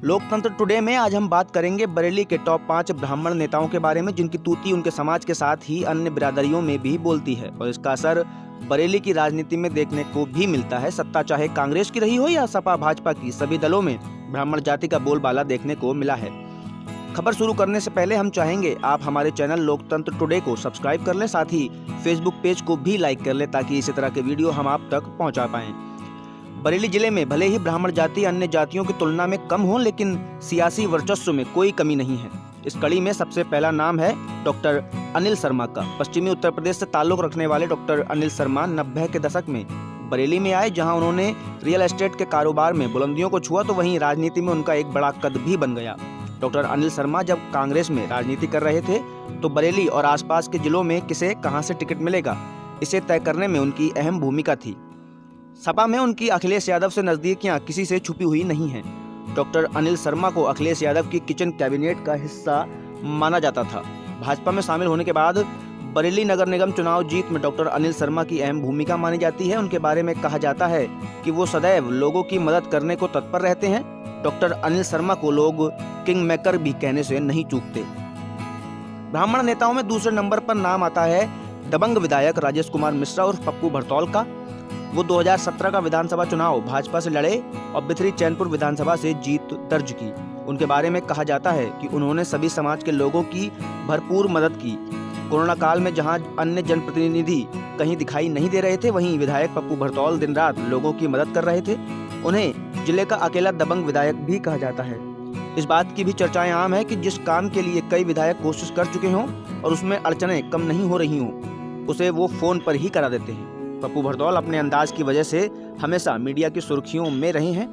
लोकतंत्र टुडे में आज हम बात करेंगे बरेली के टॉप 5 ब्राह्मण नेताओं के बारे में, जिनकी तूती उनके समाज के साथ ही अन्य बिरादरियों में भी बोलती है और इसका असर बरेली की राजनीति में देखने को भी मिलता है। सत्ता चाहे कांग्रेस की रही हो या सपा भाजपा की, सभी दलों में ब्राह्मण जाति का बोलबाला देखने को मिला है। खबर शुरू करने से पहले हम चाहेंगे आप हमारे चैनल लोकतंत्र टुडे को सब्सक्राइब कर लें, साथ ही फेसबुक पेज को भी लाइक कर लें ताकि इसी तरह के वीडियो हम आप तक पहुंचा पाएं। बरेली जिले में भले ही ब्राह्मण जाति अन्य जातियों की तुलना में कम हो, लेकिन सियासी वर्चस्व में कोई कमी नहीं है। इस कड़ी में सबसे पहला नाम है डॉक्टर अनिल शर्मा का। पश्चिमी उत्तर प्रदेश से ताल्लुक रखने वाले डॉक्टर अनिल शर्मा 90 के दशक में बरेली में आए, जहां उन्होंने रियल एस्टेट के कारोबार में बुलंदियों को छुआ तो वहीं राजनीति में उनका एक बड़ा कद भी बन गया। डॉक्टर अनिल शर्मा जब कांग्रेस में राजनीति कर रहे थे तो बरेली और आसपास के जिलों में किसे कहां से टिकट मिलेगा, इसे तय करने में उनकी अहम भूमिका थी। सपा में उनकी अखिलेश यादव से नजदीकियां किसी से छुपी हुई नहीं हैं। डॉक्टर अनिल शर्मा को अखिलेश यादव की किचन कैबिनेट का हिस्सा माना जाता था। भाजपा में शामिल होने के बाद बरेली नगर निगम चुनाव जीत में डॉक्टर अनिल शर्मा की अहम भूमिका मानी जाती है। उनके बारे में कहा जाता है कि वो सदैव लोगों की मदद करने को तत्पर रहते हैं। डॉक्टर अनिल शर्मा को लोग किंग मेकर भी कहने से नहीं चूकते। ब्राह्मण नेताओं में दूसरे नंबर पर नाम आता है दबंग विधायक राजेश कुमार मिश्रा और पप्पू भरतौल का। वो 2017 का विधानसभा चुनाव भाजपा से लड़े और बिथरी चैनपुर विधानसभा से जीत दर्ज की। उनके बारे में कहा जाता है कि उन्होंने सभी समाज के लोगों की भरपूर मदद की। कोरोना काल में जहां अन्य जनप्रतिनिधि कहीं दिखाई नहीं दे रहे थे, वहीं विधायक पप्पू भरतौल दिन रात लोगों की मदद कर रहे थे। उन्हें जिले का अकेला दबंग विधायक भी कहा जाता है। इस बात की भी चर्चाएं आम है कि जिस काम के लिए कई विधायक कोशिश कर चुके हों और उसमें अड़चनें कम नहीं हो रही हों, उसे वो फोन पर ही करा देते हैं। पप्पू भरतौल अपने अंदाज की वजह से हमेशा मीडिया की सुर्खियों में रहे हैं।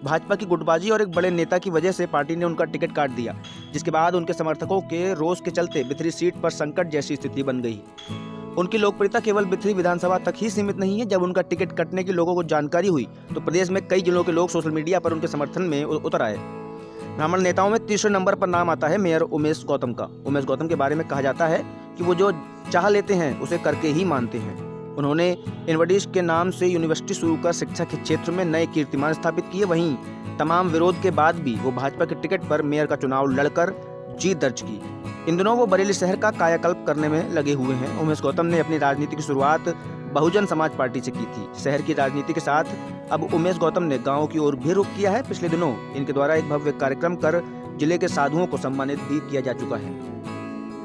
भाजपा की गुटबाजी और एक बड़े नेता की वजह से पार्टी ने उनका टिकट काट दिया, जिसके बाद उनके समर्थकों के रोष के चलते बिथरी सीट पर संकट जैसी स्थिति बन गई। उनकी लोकप्रियता केवल बिथरी विधानसभा तक ही सीमित नहीं है। जब उनका टिकट कटने की लोगों को जानकारी हुई तो प्रदेश में कई जिलों के लोग सोशल मीडिया पर उनके समर्थन में उतर आए। ब्राह्मण नेताओं में तीसरे नंबर पर नाम आता है मेयर उमेश गौतम का। उमेश गौतम के बारे में कहा जाता है कि वो जो चाह लेते हैं उसे करके ही मानते हैं। उन्होंने इनवर्डिस के नाम से यूनिवर्सिटी शुरू कर शिक्षा के क्षेत्र में नए कीर्तिमान स्थापित किए। वहीं तमाम विरोध के बाद भी वो भाजपा के टिकट पर मेयर का चुनाव लड़कर जीत दर्ज की। इन दिनों वो बरेली शहर का कायाकल्प करने में लगे हुए हैं। उमेश गौतम ने अपनी राजनीति की शुरुआत बहुजन समाज पार्टी से की थी। शहर की राजनीति के साथ अब उमेश गौतम ने गाँव की ओर भी रुख किया है। पिछले दिनों इनके द्वारा एक भव्य कार्यक्रम कर जिले के साधुओं को सम्मानित भी किया जा चुका है।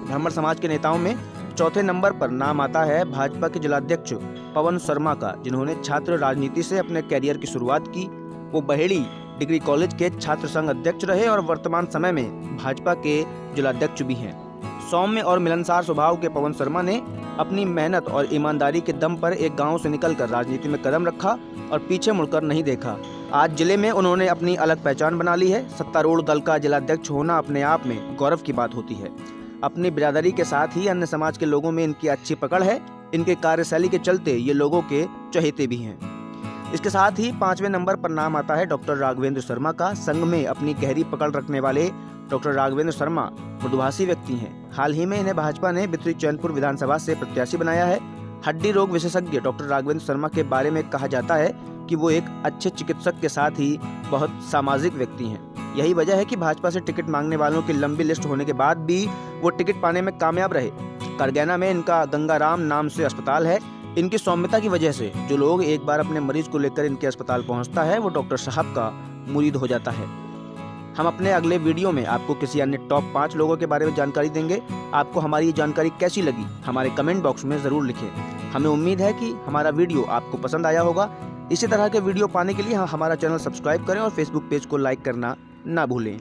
ब्राह्मण समाज के नेताओं में चौथे नंबर पर नाम आता है भाजपा के जिलाध्यक्ष पवन शर्मा का, जिन्होंने छात्र राजनीति से अपने कैरियर की शुरुआत की। वो बहेड़ी डिग्री कॉलेज के छात्र संघ अध्यक्ष रहे और वर्तमान समय में भाजपा के जिलाध्यक्ष भी हैं। सौम्य और मिलनसार स्वभाव के पवन शर्मा ने अपनी मेहनत और ईमानदारी के दम पर एक गांव से निकलकर राजनीति में कदम रखा और पीछे मुड़कर नहीं देखा। आज जिले में उन्होंने अपनी अलग पहचान बना ली है। सत्तारूढ़ दल का जिलाध्यक्ष होना अपने आप में गौरव की बात होती है। अपनी बिरादरी के साथ ही अन्य समाज के लोगों में इनकी अच्छी पकड़ है। इनके कार्यशैली के चलते ये लोगों के चहेते भी हैं। इसके साथ ही 5वें नंबर पर नाम आता है डॉक्टर राघवेंद्र शर्मा का। संघ में अपनी गहरी पकड़ रखने वाले डॉक्टर राघवेंद्र शर्मा मृदुभाषी व्यक्ति हैं। हाल ही में इन्हें भाजपा ने बिथरी चैनपुर विधानसभा से प्रत्याशी बनाया है। हड्डी रोग विशेषज्ञ डॉक्टर राघवेंद्र शर्मा के बारे में कहा जाता है कि वो एक अच्छे चिकित्सक के साथ ही बहुत सामाजिक व्यक्ति हैं। यही वजह है कि भाजपा से टिकट मांगने वालों की लंबी लिस्ट होने के बाद भी वो टिकट पाने में कामयाब रहे। करगैना में इनका गंगाराम नाम से अस्पताल है। इनकी सौम्यता की वजह से जो लोग एक बार अपने मरीज को लेकर इनके अस्पताल पहुंचता है वो डॉक्टर साहब का मुरीद हो जाता है। हम अपने अगले वीडियो में आपको किसी अन्य टॉप 5 लोगों के बारे में जानकारी देंगे। आपको हमारी ये जानकारी कैसी लगी हमारे कमेंट बॉक्स में ज़रूर लिखें। हमें उम्मीद है कि हमारा वीडियो आपको पसंद आया होगा। इसी तरह के वीडियो पाने के लिए हमारा चैनल सब्सक्राइब करें और फेसबुक पेज को लाइक करना ना भूलें।